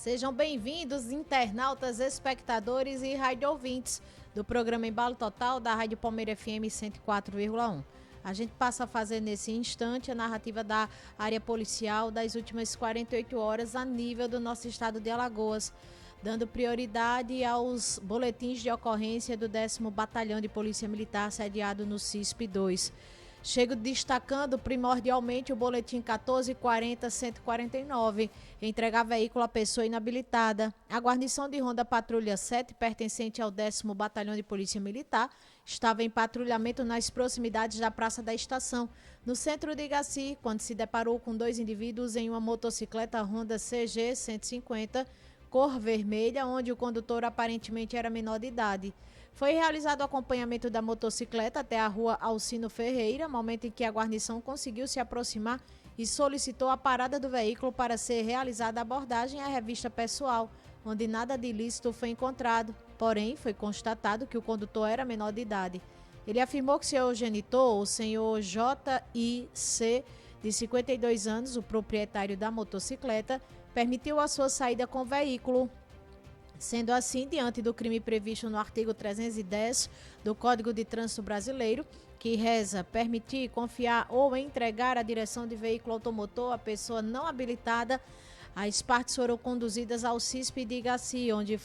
Sejam bem-vindos, internautas, espectadores e rádio ouvintes do programa Embalo Total da Rádio Palmeira FM 104,1. A gente passa a fazer nesse instante a narrativa da área policial das últimas 48 horas a nível do nosso estado de Alagoas, dando prioridade aos boletins de ocorrência do 10º Batalhão de Polícia Militar sediado no CISP-2. Chego destacando primordialmente o boletim 1440-149, entregar veículo à pessoa inabilitada. A guarnição de Ronda Patrulha 7, pertencente ao 10º Batalhão de Polícia Militar, estava em patrulhamento nas proximidades da Praça da Estação, no centro de Igaci, quando se deparou com dois indivíduos em uma motocicleta Honda CG 150, cor vermelha, onde o condutor aparentemente era menor de idade. Foi realizado o acompanhamento da motocicleta até a rua Alcino Ferreira, momento em que a guarnição conseguiu se aproximar e solicitou a parada do veículo para ser realizada a abordagem à revista pessoal, onde nada de ilícito foi encontrado, porém foi constatado que o condutor era menor de idade. Ele afirmou que seu genitor, o senhor J.I.C., de 52 anos, o proprietário da motocicleta, permitiu a sua saída com o veículo. Sendo assim, diante do crime previsto no artigo 310 do Código de Trânsito Brasileiro, que reza permitir, confiar ou entregar a direção de veículo automotor à pessoa não habilitada, as partes foram conduzidas ao CISP de Igaci, onde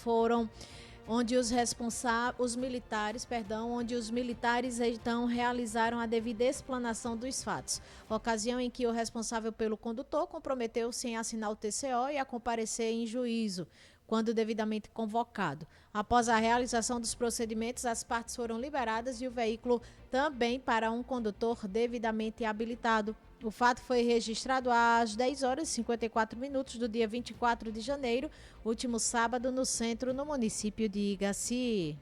os militares então realizaram a devida explanação dos fatos, ocasião em que o responsável pelo condutor comprometeu-se em assinar o TCO e a comparecer em juízo, quando devidamente convocado. Após a realização dos procedimentos, as partes foram liberadas e o veículo também para um condutor devidamente habilitado. O fato foi registrado às 10 horas e 54 minutos do dia 24 de janeiro, último sábado, no centro, no município de Igaci.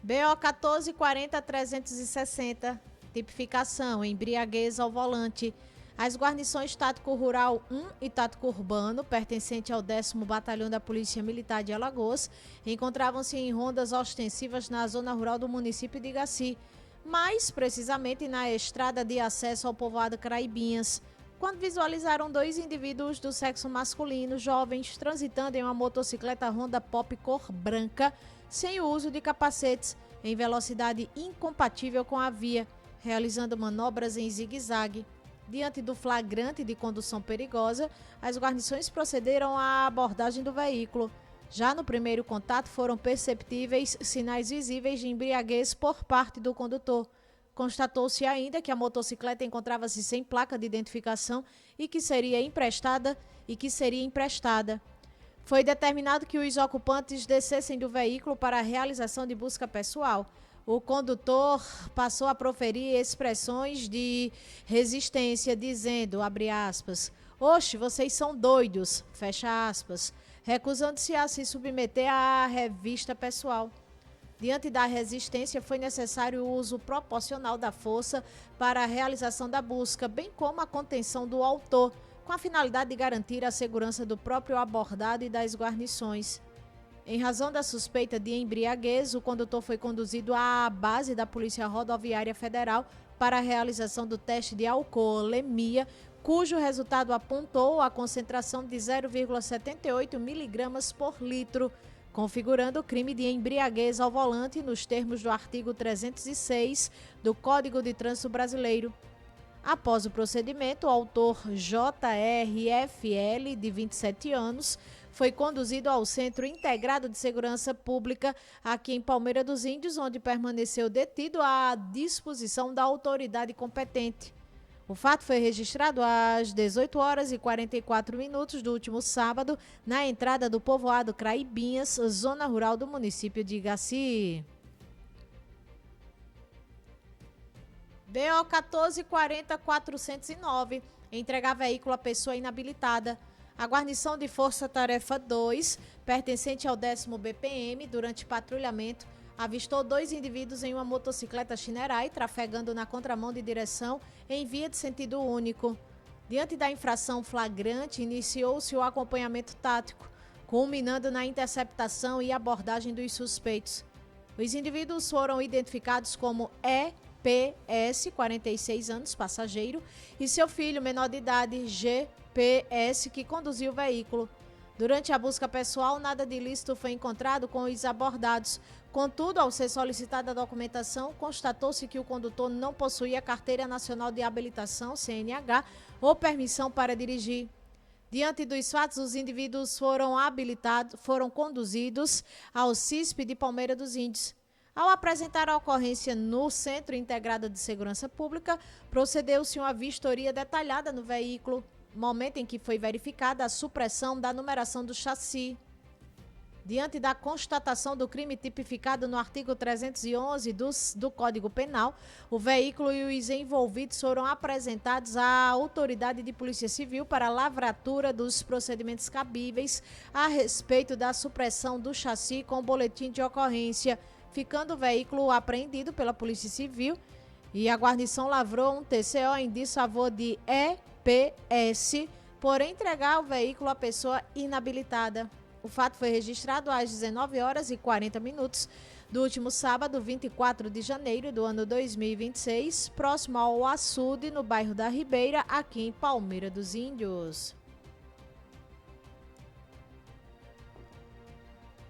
BO 1440-360, tipificação, embriaguez ao volante. As guarnições Tático Rural 1 e Tático Urbano, pertencente ao 10º Batalhão da Polícia Militar de Alagoas, encontravam-se em rondas ostensivas na zona rural do município de Igaci, mais precisamente na estrada de acesso ao povoado Caraibinhas, quando visualizaram dois indivíduos do sexo masculino, jovens, transitando em uma motocicleta Honda Pop cor branca, sem o uso de capacetes, em velocidade incompatível com a via, realizando manobras em zigue-zague. Diante do flagrante de condução perigosa, as guarnições procederam à abordagem do veículo. Já no primeiro contato foram perceptíveis sinais visíveis de embriaguez por parte do condutor. Constatou-se ainda que a motocicleta encontrava-se sem placa de identificação e que seria emprestada. Foi determinado que os ocupantes descessem do veículo para a realização de busca pessoal. O condutor passou a proferir expressões de resistência, dizendo, abre aspas, "Oxe, vocês são doidos", fecha aspas, recusando-se a se submeter à revista pessoal. Diante da resistência, foi necessário o uso proporcional da força para a realização da busca, bem como a contenção do autor, com a finalidade de garantir a segurança do próprio abordado e das guarnições. Em razão da suspeita de embriaguez, o condutor foi conduzido à base da Polícia Rodoviária Federal para a realização do teste de alcoolemia, cujo resultado apontou a concentração de 0,78 miligramas por litro, configurando o crime de embriaguez ao volante nos termos do artigo 306 do Código de Trânsito Brasileiro. Após o procedimento, o autor JRFL, de 27 anos, foi conduzido ao Centro Integrado de Segurança Pública, aqui em Palmeira dos Índios, onde permaneceu detido à disposição da autoridade competente. O fato foi registrado às 18 horas e 44 minutos do último sábado, na entrada do povoado Caraibinhas, zona rural do município de Igaci. BO 1440-409, entregar veículo à pessoa inabilitada. A guarnição de Força Tarefa 2, pertencente ao 10º BPM, durante patrulhamento, avistou dois indivíduos em uma motocicleta Shinerai, trafegando na contramão de direção em via de sentido único. Diante da infração flagrante, iniciou-se o acompanhamento tático, culminando na interceptação e abordagem dos suspeitos. Os indivíduos foram identificados como PS, 46 anos, passageiro, e seu filho, menor de idade, GPS, que conduziu o veículo. Durante a busca pessoal, nada de ilícito foi encontrado com os abordados. Contudo, ao ser solicitada a documentação, constatou-se que o condutor não possuía Carteira Nacional de Habilitação, CNH, ou permissão para dirigir. Diante dos fatos, os indivíduos foram conduzidos ao CISP de Palmeira dos Índios. Ao apresentar a ocorrência no Centro Integrado de Segurança Pública, procedeu-se uma vistoria detalhada no veículo, momento em que foi verificada a supressão da numeração do chassi. Diante da constatação do crime tipificado no artigo 311 do Código Penal, o veículo e os envolvidos foram apresentados à autoridade de Polícia Civil para a lavratura dos procedimentos cabíveis a respeito da supressão do chassi com boletim de ocorrência, ficando o veículo apreendido pela Polícia Civil e a guarnição lavrou um TCO em desfavor de EPS por entregar o veículo à pessoa inabilitada. O fato foi registrado às 19h40 do último sábado, 24 de janeiro do ano 2026, próximo ao açude, no bairro da Ribeira, aqui em Palmeira dos Índios.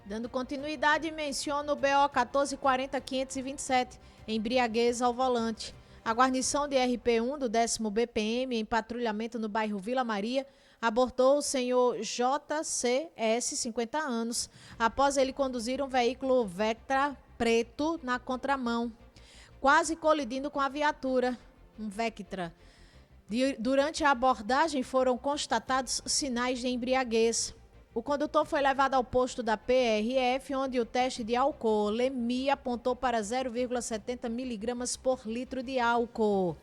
Dando continuidade, menciono o BO 1440527, embriaguez ao volante. A guarnição de RP1 do 10º BPM, em patrulhamento no bairro Vila Maria, abortou o senhor JCS, 50 anos, após ele conduzir um veículo Vectra preto na contramão, quase colidindo com a viatura, um Vectra. Durante a abordagem foram constatados sinais de embriaguez. O condutor foi levado ao posto da PRF, onde o teste de alcoolemia apontou para 0,70 miligramas por litro de álcool.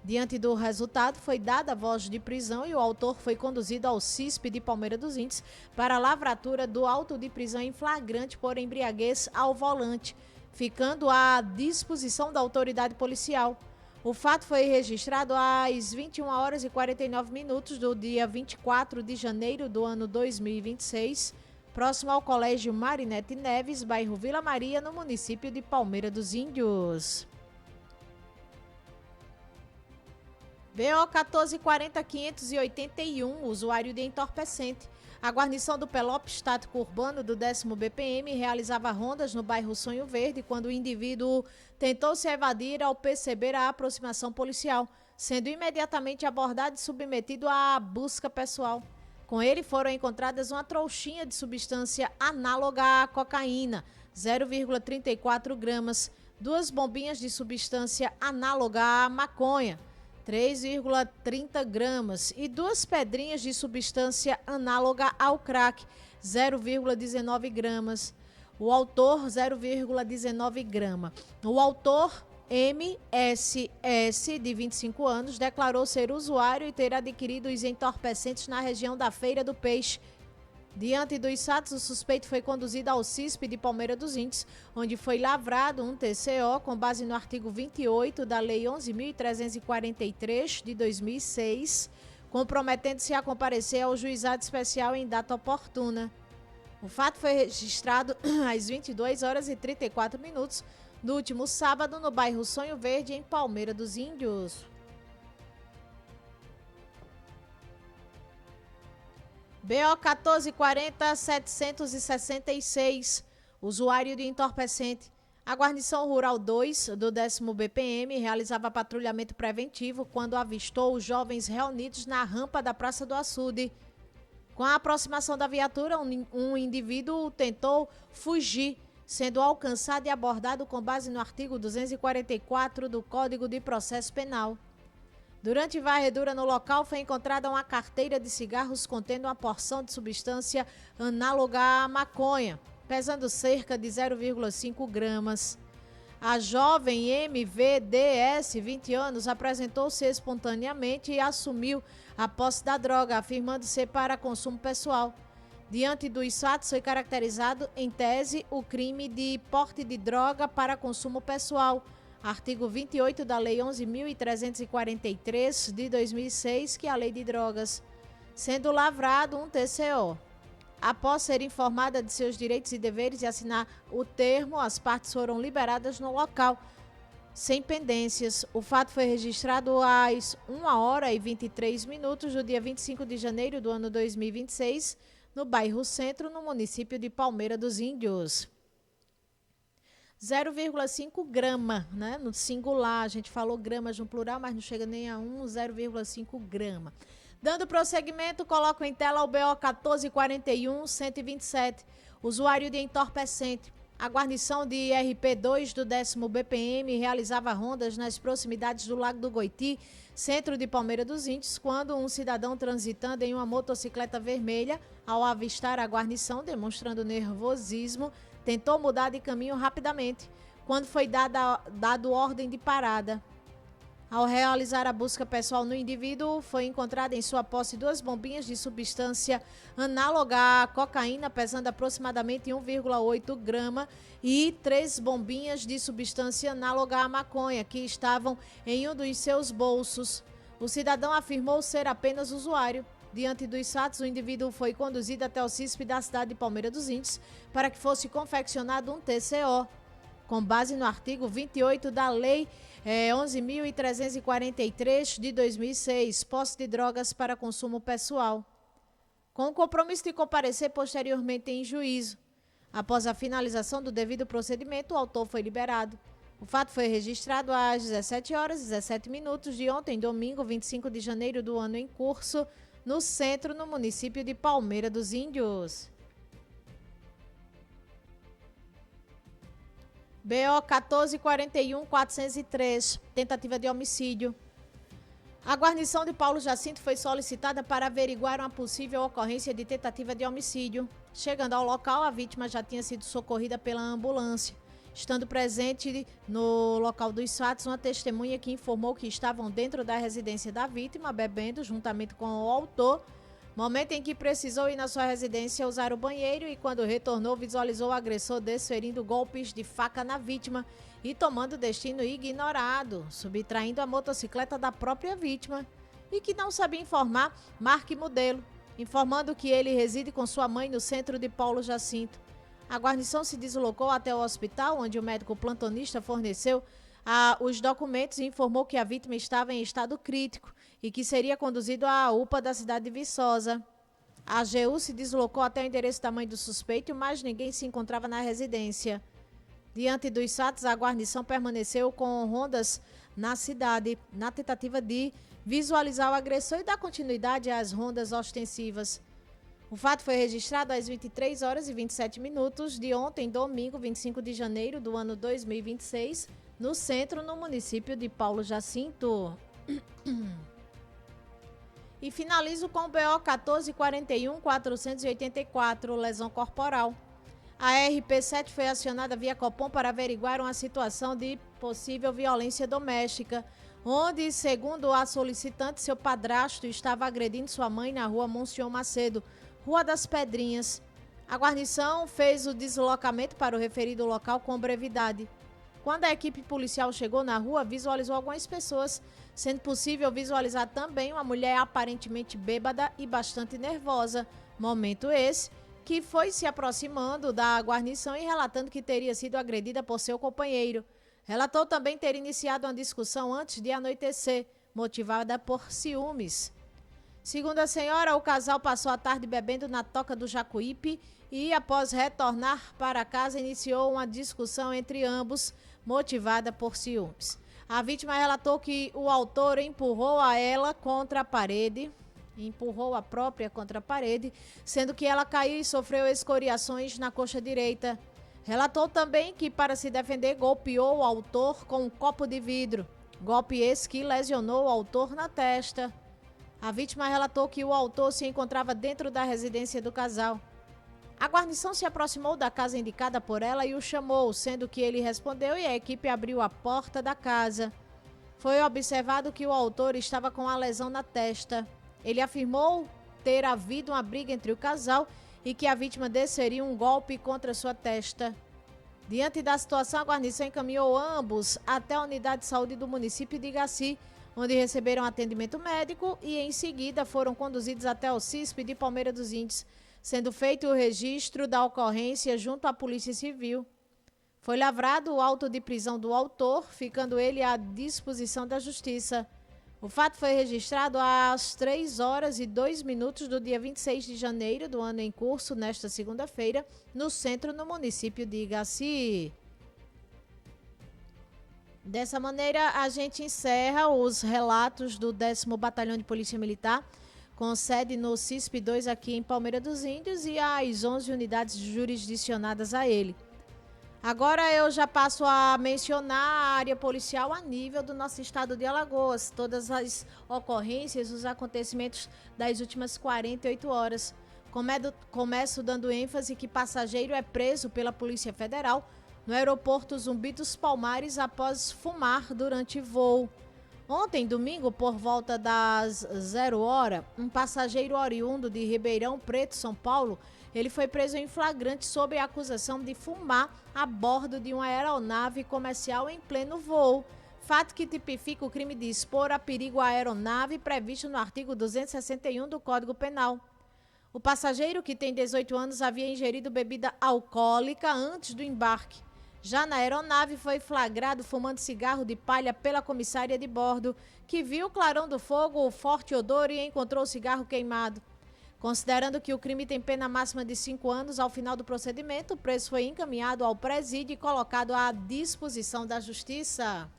Diante do resultado, foi dada voz de prisão e o autor foi conduzido ao CISP de Palmeira dos Índios para a lavratura do auto de prisão em flagrante por embriaguez ao volante, ficando à disposição da autoridade policial. O fato foi registrado às 21h49 do dia 24 de janeiro do ano 2026, próximo ao Colégio Marinete Neves, bairro Vila Maria, no município de Palmeira dos Índios. BO 1440581, usuário de entorpecente. A guarnição do Pelop Estático Urbano do 10º BPM realizava rondas no bairro Sonho Verde quando o indivíduo tentou se evadir ao perceber a aproximação policial, sendo imediatamente abordado e submetido à busca pessoal. Com ele foram encontradas uma trouxinha de substância análoga à cocaína, 0,34 gramas, 2 bombinhas de substância análoga à maconha, 3,30 gramas e 2 pedrinhas de substância análoga ao crack, 0,19 gramas. O autor, 0,19 grama. O autor, MSS, de 25 anos, declarou ser usuário e ter adquirido os entorpecentes na região da Feira do Peixe. Diante dos fatos, o suspeito foi conduzido ao CISP de Palmeira dos Índios, onde foi lavrado um TCO com base no artigo 28 da Lei 11.343 de 2006, comprometendo-se a comparecer ao juizado especial em data oportuna. O fato foi registrado às 22h34 do último sábado no bairro Sonho Verde, em Palmeira dos Índios. BO 1440766, usuário de entorpecente. A guarnição rural 2 do 10º BPM realizava patrulhamento preventivo quando avistou os jovens reunidos na rampa da Praça do Açude. Com a aproximação da viatura, um indivíduo tentou fugir, sendo alcançado e abordado com base no artigo 244 do Código de Processo Penal. Durante varredura no local, foi encontrada uma carteira de cigarros contendo uma porção de substância análoga à maconha, pesando cerca de 0,5 gramas. A jovem MVDS, 20 anos, apresentou-se espontaneamente e assumiu a posse da droga, afirmando ser para consumo pessoal. Diante dos fatos, foi caracterizado, em tese, o crime de porte de droga para consumo pessoal, artigo 28 da Lei 11.343 de 2006, que é a Lei de Drogas, sendo lavrado um TCO. Após ser informada de seus direitos e deveres e assinar o termo, as partes foram liberadas no local. sem pendências. O fato foi registrado às 1h23 do dia 25 de janeiro do ano 2026, no bairro Centro, no município de Palmeira dos Índios. 0,5 grama, né? No singular, a gente falou gramas no plural, mas não chega nem a 0,5 grama. Dando prosseguimento, coloco em tela o BO 1441-127, usuário de entorpecente. A guarnição de RP2 do 10º BPM realizava rondas nas proximidades do Lago do Goiti, centro de Palmeira dos Índios, quando um cidadão transitando em uma motocicleta vermelha, ao avistar a guarnição, demonstrando nervosismo, tentou mudar de caminho rapidamente, quando foi dado ordem de parada. Ao realizar a busca pessoal no indivíduo, foi encontrada em sua posse 2 bombinhas de substância análoga à cocaína, pesando aproximadamente 1,8 grama, e 3 bombinhas de substância análoga à maconha, que estavam em um dos seus bolsos. O cidadão afirmou ser apenas usuário. Diante dos fatos, o indivíduo foi conduzido até o CISP da cidade de Palmeira dos Índios para que fosse confeccionado um TCO, com base no artigo 28 da Lei 11.343 de 2006, posse de drogas para consumo pessoal, com o compromisso de comparecer posteriormente em juízo. Após a finalização do devido procedimento, o autor foi liberado. O fato foi registrado às 17h17 de ontem, domingo, 25 de janeiro do ano em curso, no centro, no município de Palmeira dos Índios. BO 1441-403, tentativa de homicídio. A guarnição de Paulo Jacinto foi solicitada para averiguar uma possível ocorrência de tentativa de homicídio. Chegando ao local, a vítima já tinha sido socorrida pela ambulância. Estando presente no local dos fatos, uma testemunha que informou que estavam dentro da residência da vítima, bebendo juntamente com o autor, momento em que precisou ir na sua residência usar o banheiro, e quando retornou visualizou o agressor desferindo golpes de faca na vítima e tomando destino ignorado, subtraindo a motocicleta da própria vítima e que não sabia informar marca e modelo, informando que ele reside com sua mãe no centro de Paulo Jacinto. A guarnição se deslocou até o hospital, onde o médico plantonista forneceu os documentos e informou que a vítima estava em estado crítico e que seria conduzido à UPA da cidade de Viçosa. A AGU se deslocou até o endereço da mãe do suspeito, mas ninguém se encontrava na residência. Diante dos fatos, a guarnição permaneceu com rondas na cidade, na tentativa de visualizar o agressor e dar continuidade às rondas ostensivas. O fato foi registrado às 23h27 de ontem, domingo, 25 de janeiro do ano 2026, no centro, no município de Paulo Jacinto. E finalizo com o BO 1441-484, lesão corporal. A RP7 foi acionada via Copom para averiguar uma situação de possível violência doméstica, onde, segundo a solicitante, seu padrasto estava agredindo sua mãe na rua Monsenhor Macedo, Rua das Pedrinhas. A guarnição fez o deslocamento para o referido local com brevidade. Quando a equipe policial chegou na rua, visualizou algumas pessoas, sendo possível visualizar também uma mulher aparentemente bêbada e bastante nervosa. Momento esse que foi se aproximando da guarnição e relatando que teria sido agredida por seu companheiro. Relatou também ter iniciado uma discussão antes de anoitecer, motivada por ciúmes. Segundo a senhora, o casal passou a tarde bebendo na Toca do Jacuípe e, após retornar para casa, iniciou uma discussão entre ambos, motivada por ciúmes. A vítima relatou que o autor empurrou a própria contra a parede, sendo que ela caiu e sofreu escoriações na coxa direita. Relatou também que, para se defender, golpeou o autor com um copo de vidro, golpe esse que lesionou o autor na testa. A vítima relatou que o autor se encontrava dentro da residência do casal. A guarnição se aproximou da casa indicada por ela e o chamou, sendo que ele respondeu e a equipe abriu a porta da casa. Foi observado que o autor estava com a lesão na testa. Ele afirmou ter havido uma briga entre o casal e que a vítima desferiu um golpe contra sua testa. Diante da situação, a guarnição encaminhou ambos até a unidade de saúde do município de Igaci, onde receberam atendimento médico e, em seguida, foram conduzidos até o CISP de Palmeira dos Índios, sendo feito o registro da ocorrência junto à Polícia Civil. Foi lavrado o auto de prisão do autor, ficando ele à disposição da Justiça. O fato foi registrado às 3h02 do dia 26 de janeiro do ano em curso, nesta segunda-feira, no centro, no município de Igaci. Dessa maneira, a gente encerra os relatos do 10º Batalhão de Polícia Militar, com sede no CISP-2 aqui em Palmeira dos Índios e as 11 unidades jurisdicionadas a ele. Agora eu já passo a mencionar a área policial a nível do nosso estado de Alagoas, todas as ocorrências, os acontecimentos das últimas 48 horas. Começo dando ênfase que passageiro é preso pela Polícia Federal no aeroporto Zumbi dos Palmares após fumar durante voo. Ontem, domingo, por volta das 0h, um passageiro oriundo de Ribeirão Preto, São Paulo, ele foi preso em flagrante sob a acusação de fumar a bordo de uma aeronave comercial em pleno voo, fato que tipifica o crime de expor a perigo a aeronave previsto no artigo 261 do Código Penal. O passageiro, que tem 18 anos, havia ingerido bebida alcoólica antes do embarque. Já na aeronave, foi flagrado fumando cigarro de palha pela comissária de bordo, que viu o clarão do fogo, o forte odor e encontrou o cigarro queimado. Considerando que o crime tem pena máxima de 5 anos, ao final do procedimento, o preso foi encaminhado ao presídio e colocado à disposição da Justiça.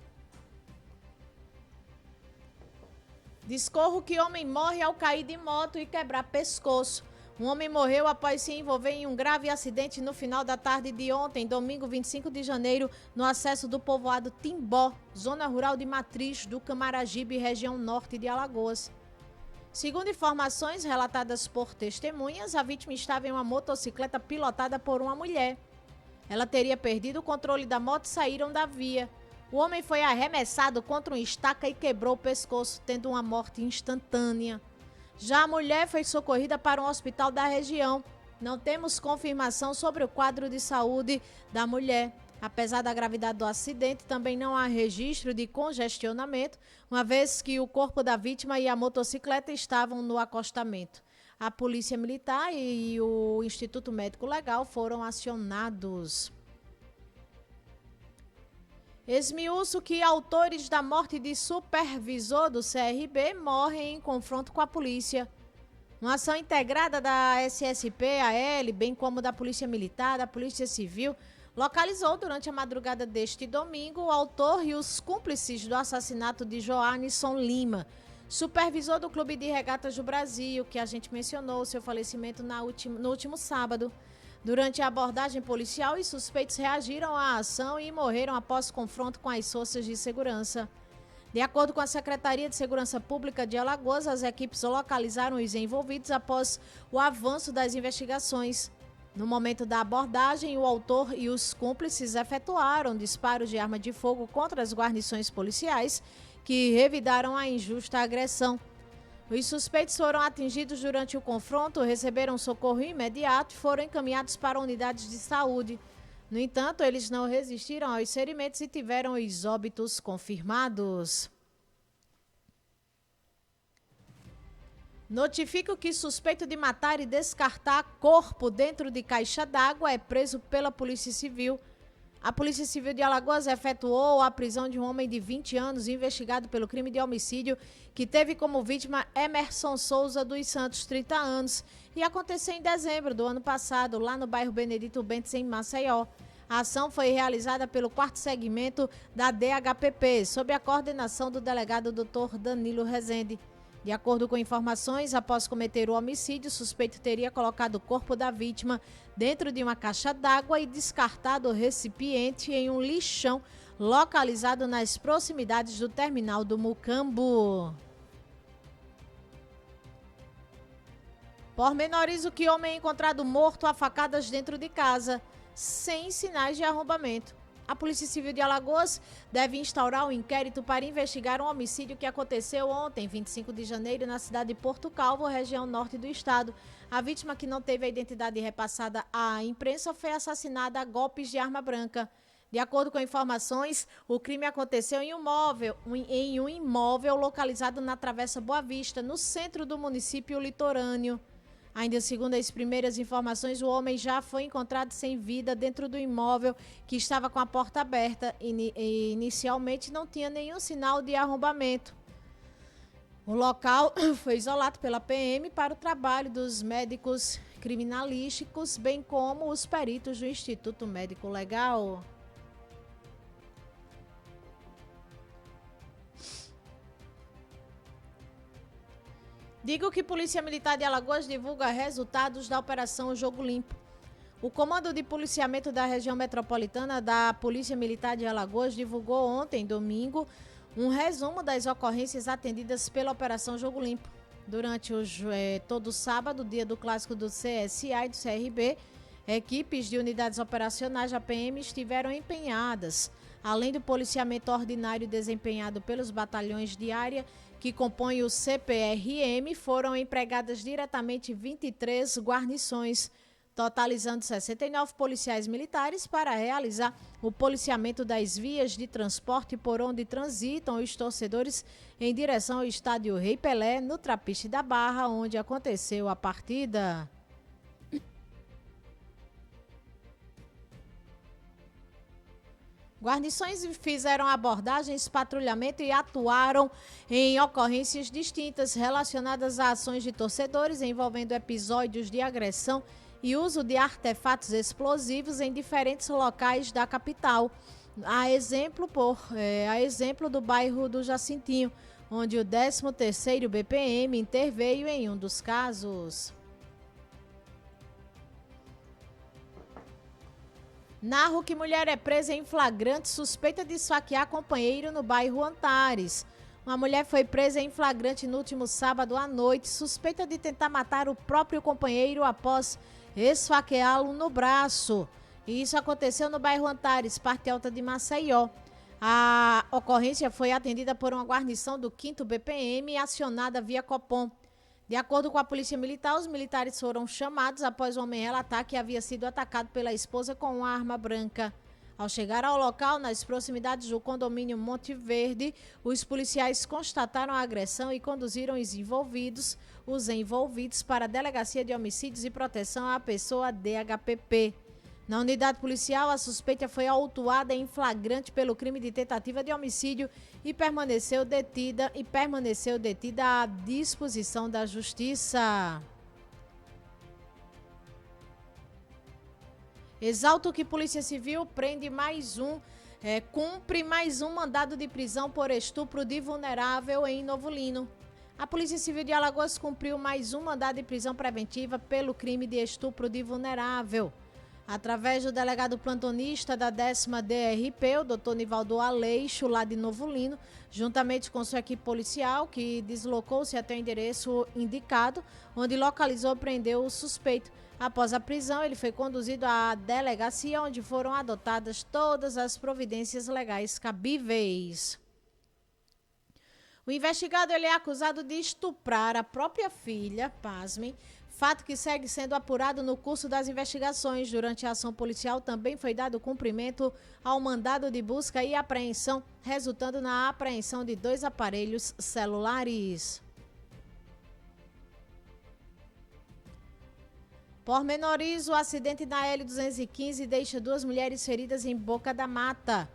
Discorro que homem morre ao cair de moto e quebrar pescoço. Um homem morreu após se envolver em um grave acidente no final da tarde de ontem, domingo 25 de janeiro, no acesso do povoado Timbó, zona rural de Matriz, do Camaragibe, região norte de Alagoas. Segundo informações relatadas por testemunhas, a vítima estava em uma motocicleta pilotada por uma mulher. Ela teria perdido o controle da moto e saíram da via. O homem foi arremessado contra uma estaca e quebrou o pescoço, tendo uma morte instantânea. Já a mulher foi socorrida para um hospital da região. Não temos confirmação sobre o quadro de saúde da mulher. Apesar da gravidade do acidente, também não há registro de congestionamento, uma vez que o corpo da vítima e a motocicleta estavam no acostamento. A Polícia Militar e o Instituto Médico Legal foram acionados. Esmiuço que autores da morte de supervisor do CRB morrem em confronto com a polícia. Uma ação integrada da SSP-AL, bem como da Polícia Militar, da Polícia Civil, localizou durante a madrugada deste domingo o autor e os cúmplices do assassinato de Joanison Lima, supervisor do Clube de Regatas do Brasil, que a gente mencionou seu falecimento no último sábado. Durante a abordagem policial, os suspeitos reagiram à ação e morreram após confronto com as forças de segurança. De acordo com a Secretaria de Segurança Pública de Alagoas, as equipes localizaram os envolvidos após o avanço das investigações. No momento da abordagem, o autor e os cúmplices efetuaram disparos de arma de fogo contra as guarnições policiais, que revidaram a injusta agressão. Os suspeitos foram atingidos durante o confronto, receberam socorro imediato e foram encaminhados para unidades de saúde. No entanto, eles não resistiram aos ferimentos e tiveram os óbitos confirmados. Notifico que suspeito de matar e descartar corpo dentro de caixa d'água é preso pela Polícia Civil. A Polícia Civil de Alagoas efetuou a prisão de um homem de 20 anos investigado pelo crime de homicídio que teve como vítima Emerson Souza dos Santos, 30 anos, e aconteceu em dezembro do ano passado, lá no bairro Benedito Bentes, em Maceió. A ação foi realizada pelo 4º segmento da DHPP, sob a coordenação do delegado Dr. Danilo Rezende. De acordo com informações, após cometer o homicídio, o suspeito teria colocado o corpo da vítima dentro de uma caixa d'água e descartado o recipiente em um lixão localizado nas proximidades do terminal do Mucambo. Pormenoriza que homem é encontrado morto a facadas dentro de casa, sem sinais de arrombamento. A Polícia Civil de Alagoas deve instaurar um inquérito para investigar um homicídio que aconteceu ontem, 25 de janeiro, na cidade de Porto Calvo, região norte do estado. A vítima, que não teve a identidade repassada à imprensa, foi assassinada a golpes de arma branca. De acordo com informações, o crime aconteceu em um imóvel localizado na Travessa Boa Vista, no centro do município litorâneo. Ainda segundo as primeiras informações, o homem já foi encontrado sem vida dentro do imóvel que estava com a porta aberta e inicialmente não tinha nenhum sinal de arrombamento. O local foi isolado pela PM para o trabalho dos médicos criminalísticos, bem como os peritos do Instituto Médico Legal. Digo que Polícia Militar de Alagoas divulga resultados da Operação Jogo Limpo. O Comando de Policiamento da Região Metropolitana da Polícia Militar de Alagoas divulgou ontem, domingo, um resumo das ocorrências atendidas pela Operação Jogo Limpo. Durante todo sábado, dia do clássico do CSA e do CRB, equipes de unidades operacionais da PM estiveram empenhadas. Além do policiamento ordinário desempenhado pelos batalhões de área que compõem o CPRM, foram empregadas diretamente 23 guarnições, totalizando 69 policiais militares para realizar o policiamento das vias de transporte por onde transitam os torcedores em direção ao estádio Rei Pelé, no Trapiche da Barra, onde aconteceu a partida. Guarnições fizeram abordagens, patrulhamento e atuaram em ocorrências distintas relacionadas a ações de torcedores envolvendo episódios de agressão e uso de artefatos explosivos em diferentes locais da capital. A exemplo do bairro do Jacintinho, onde o 13º BPM interveio em um dos casos. Narro que mulher é presa em flagrante suspeita de esfaquear companheiro no bairro Antares. Uma mulher foi presa em flagrante no último sábado à noite, suspeita de tentar matar o próprio companheiro após esfaqueá-lo no braço. E isso aconteceu no bairro Antares, parte alta de Maceió. A ocorrência foi atendida por uma guarnição do 5º BPM acionada via Copom. De acordo com a Polícia Militar, os militares foram chamados após o homem relatar que havia sido atacado pela esposa com uma arma branca. Ao chegar ao local, nas proximidades do condomínio Monte Verde, os policiais constataram a agressão e conduziram os envolvidos para a Delegacia de Homicídios e Proteção à Pessoa DHPP. Na unidade policial, a suspeita foi autuada em flagrante pelo crime de tentativa de homicídio e permaneceu detida à disposição da Justiça. Exalto que Polícia Civil cumpre mais um mandado de prisão por estupro de vulnerável em Novo Lino. A Polícia Civil de Alagoas cumpriu mais um mandado de prisão preventiva pelo crime de estupro de vulnerável. Através do delegado plantonista da 10ª DRP, o Dr. Nivaldo Aleixo, lá de Novo Lino, juntamente com sua equipe policial, que deslocou-se até o endereço indicado, onde localizou e prendeu o suspeito. Após a prisão, ele foi conduzido à delegacia, onde foram adotadas todas as providências legais cabíveis. O investigado ele é acusado de estuprar a própria filha, pasmem, fato que segue sendo apurado no curso das investigações. Durante a ação policial também foi dado cumprimento ao mandado de busca e apreensão, resultando na apreensão de 2 aparelhos celulares. Pormenoriza o acidente na L215 deixa 2 mulheres feridas em Boca da Mata.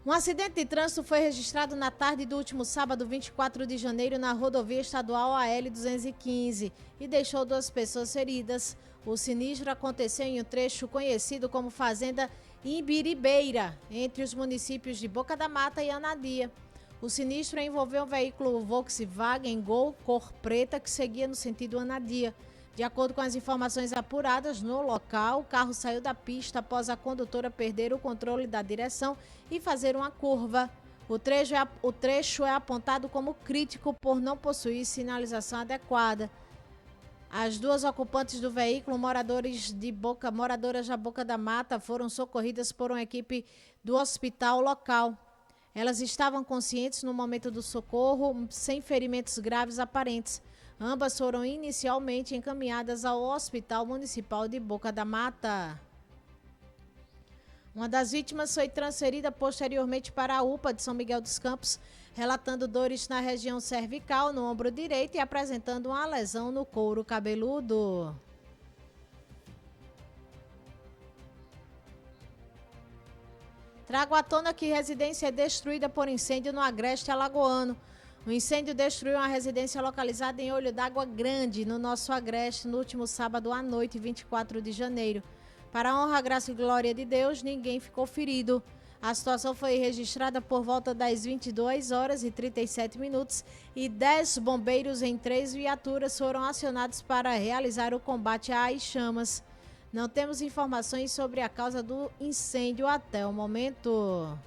Um acidente de trânsito foi registrado na tarde do último sábado, 24 de janeiro, na rodovia estadual AL-215 e deixou 2 pessoas feridas. O sinistro aconteceu em um trecho conhecido como Fazenda Imbiribeira, entre os municípios de Boca da Mata e Anadia. O sinistro envolveu um veículo Volkswagen Gol cor preta que seguia no sentido Anadia. De acordo com as informações apuradas no local, o carro saiu da pista após a condutora perder o controle da direção e fazer uma curva. O trecho é apontado como crítico por não possuir sinalização adequada. As 2 ocupantes do veículo, moradoras da Boca da Mata, foram socorridas por uma equipe do hospital local. Elas estavam conscientes no momento do socorro, sem ferimentos graves aparentes. Ambas foram inicialmente encaminhadas ao Hospital Municipal de Boca da Mata. Uma das vítimas foi transferida posteriormente para a UPA de São Miguel dos Campos, relatando dores na região cervical, no ombro direito e apresentando uma lesão no couro cabeludo. Trago à tona que residência é destruída por incêndio no Agreste Alagoano. O incêndio destruiu uma residência localizada em Olho d'Água Grande, no nosso Agreste, no último sábado à noite, 24 de janeiro. Para a honra, graça e glória de Deus, ninguém ficou ferido. A situação foi registrada por volta das 22 horas e 37 minutos e 10 bombeiros em 3 viaturas foram acionados para realizar o combate às chamas. Não temos informações sobre a causa do incêndio até o momento.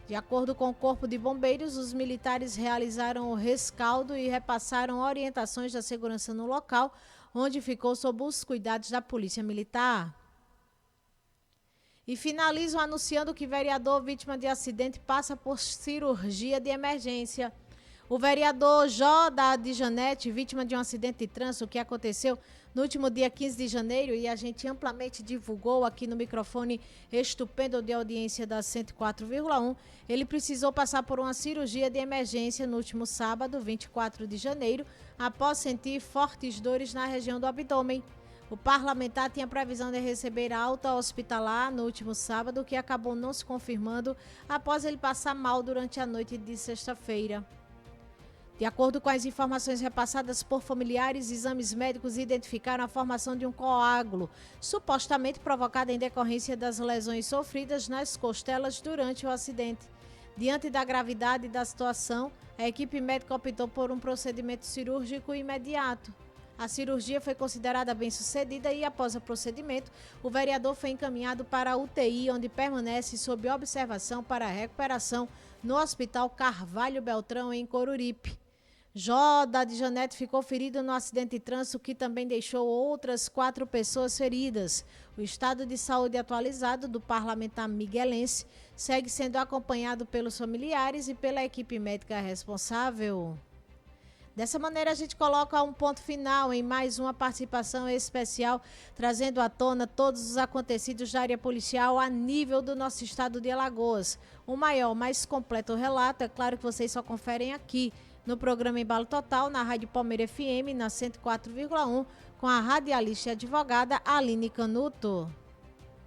De acordo com o Corpo de Bombeiros, os militares realizaram o rescaldo e repassaram orientações da segurança no local, onde ficou sob os cuidados da Polícia Militar. E finalizam anunciando que vereador vítima de acidente passa por cirurgia de emergência. O vereador Jó da Dijanete, vítima de um acidente de trânsito que aconteceu no último dia 15 de janeiro e a gente amplamente divulgou aqui no microfone estupendo de audiência da 104,1, ele precisou passar por uma cirurgia de emergência no último sábado, 24 de janeiro, após sentir fortes dores na região do abdômen. O parlamentar tinha previsão de receber alta hospitalar no último sábado, que acabou não se confirmando após ele passar mal durante a noite de sexta-feira. De acordo com as informações repassadas por familiares, exames médicos identificaram a formação de um coágulo, supostamente provocado em decorrência das lesões sofridas nas costelas durante o acidente. Diante da gravidade da situação, a equipe médica optou por um procedimento cirúrgico imediato. A cirurgia foi considerada bem-sucedida e, após o procedimento, o vereador foi encaminhado para a UTI, onde permanece sob observação para a recuperação no Hospital Carvalho Beltrão, em Coruripe. Jó da Dijanete ficou ferido no acidente de trânsito que também deixou outras 4 pessoas feridas. O estado de saúde atualizado do parlamentar miguelense segue sendo acompanhado pelos familiares e pela equipe médica responsável. Dessa maneira, a gente coloca um ponto final em mais uma participação especial, trazendo à tona todos os acontecidos da área policial a nível do nosso estado de Alagoas. O maior, mais completo relato, é claro que vocês só conferem aqui no programa Embalo Total, na Rádio Palmeira FM, na 104,1, com a radialista e advogada Aline Canuto.